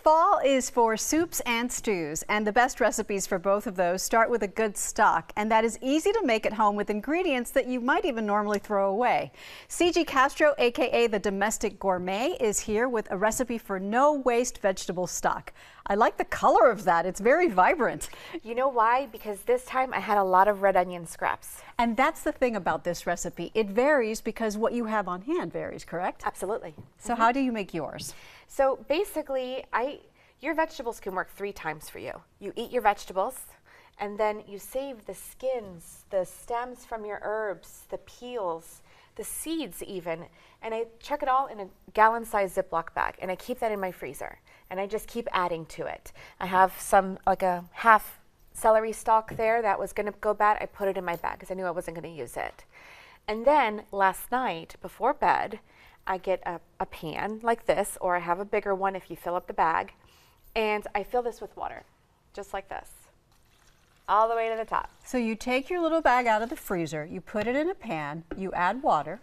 Fall is for soups and stews, and the best recipes for both of those start with a good stock, and that is easy to make at home with ingredients that you might even normally throw away. Ciji Castro, aka the Domestic Gourmet, is here with a recipe for no-waste vegetable stock. I like the color of that. It's very vibrant. You know why? Because this time I had a lot of red onion scraps. And that's the thing about this recipe. It varies because what you have on hand varies, correct? Absolutely. So how do you make yours? So basically, your vegetables can work 3 times for you. You eat your vegetables, and then you save the skins, the stems from your herbs, the peels, the seeds even, and I chuck it all in a gallon-sized Ziploc bag, and I keep that in my freezer, and I just keep adding to it. I have some, like a half celery stalk there that was gonna go bad. I put it in my bag because I knew I wasn't gonna use it. And then last night, before bed, I get a pan like this, or I have a bigger one if you fill up the bag, and I fill this with water, just like this, all the way to the top. So you take your little bag out of the freezer, you put it in a pan, you add water.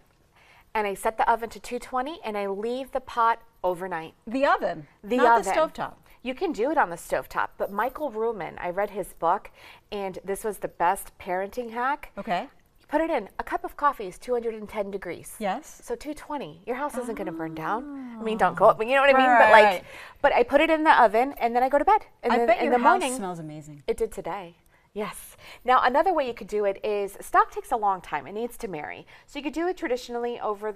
And I set the oven to 220, and I leave the pot overnight. The oven? Not the stovetop? You can do it on the stovetop, but Michael Ruhlman, I read his book, and this was the best parenting hack. Okay. Put it in. A cup of coffee is 210 degrees. Yes. So 220. Your house isn't going to burn down. I mean, don't go up, but you know what I mean? But I put it in the oven, and then I go to bed. And I then bet in your the house morning, smells amazing. It did today. Yes. Now, another way you could do it is stock takes a long time. It needs to marry. So you could do it traditionally over,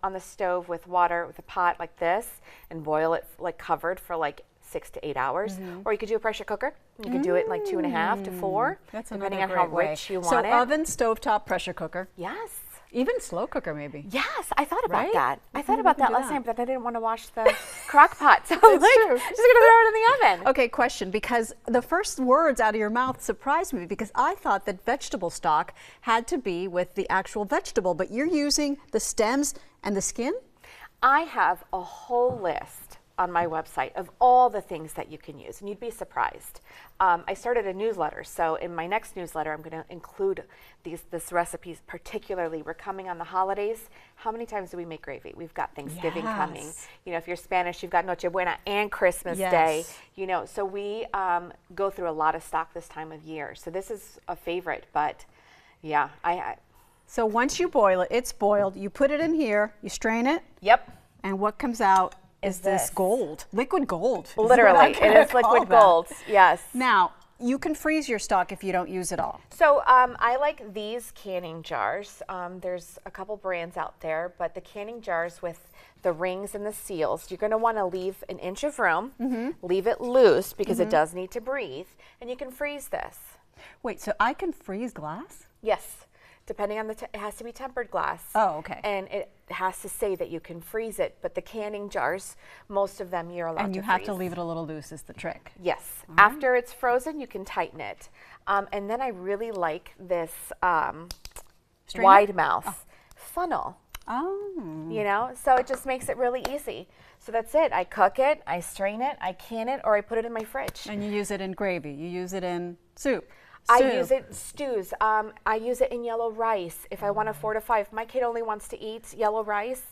on the stove with water, with a pot like this, and boil it like covered for like 6 to 8 hours. Or you could do a pressure cooker. You could do it in like 2.5 to 4, That's depending on how rich you want it. So oven, stovetop, pressure cooker. Yes. Even slow cooker, maybe. Yes, I thought about Right? that. I thought about that last that. night, but I didn't want to wash the crock pot. So I'm like, true. just going to throw it in the oven. Okay, question, because the first words out of your mouth surprised me because I thought that vegetable stock had to be with the actual vegetable, but you're using the stems and the skin? I have a whole list on my website of all the things that you can use, and you'd be surprised. I started a newsletter, so in my next newsletter, I'm going to include this recipes. Particularly, we're coming on the holidays. How many times do we make gravy? We've got Thanksgiving coming. If you're Spanish, you've got Noche Buena and Christmas Day. So we go through a lot of stock this time of year. So this is a favorite, but yeah, So once you boil it, it's boiled. You put it in here. You strain it. Yep. And what comes out is this gold, liquid gold. Literally, it is liquid gold. Yes. Now, you can freeze your stock if you don't use it all. So I like these canning jars. There's a couple brands out there, but the canning jars with the rings and the seals, you're going to want to leave an inch of room, leave it loose because it does need to breathe, and you can freeze this. Wait, so I can freeze glass? Yes. Depending on it has to be tempered glass. Oh, okay. And it has to say that you can freeze it, but the canning jars, most of them you're allowed to freeze. And you have to leave it a little loose is the trick. Yes. After it's frozen, you can tighten it. And then I really like this wide mouth funnel. Oh. So it just makes it really easy. So that's it. I cook it, I strain it, I can it, or I put it in my fridge. And you use it in gravy. You use it in soup. I use it in stews. I use it in yellow rice. If I want to fortify, if my kid only wants to eat yellow rice,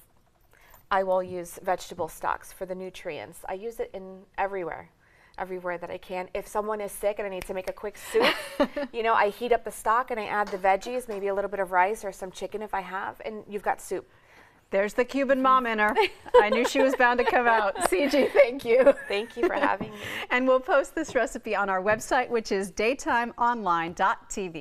I will use vegetable stocks for the nutrients. I use it in everywhere that I can. If someone is sick and I need to make a quick soup, I heat up the stock and I add the veggies, maybe a little bit of rice or some chicken if I have, and you've got soup. There's the Cuban mom in her. I knew she was bound to come out. Ciji, thank you. Thank you for having me. And we'll post this recipe on our website, which is daytimeonline.tv.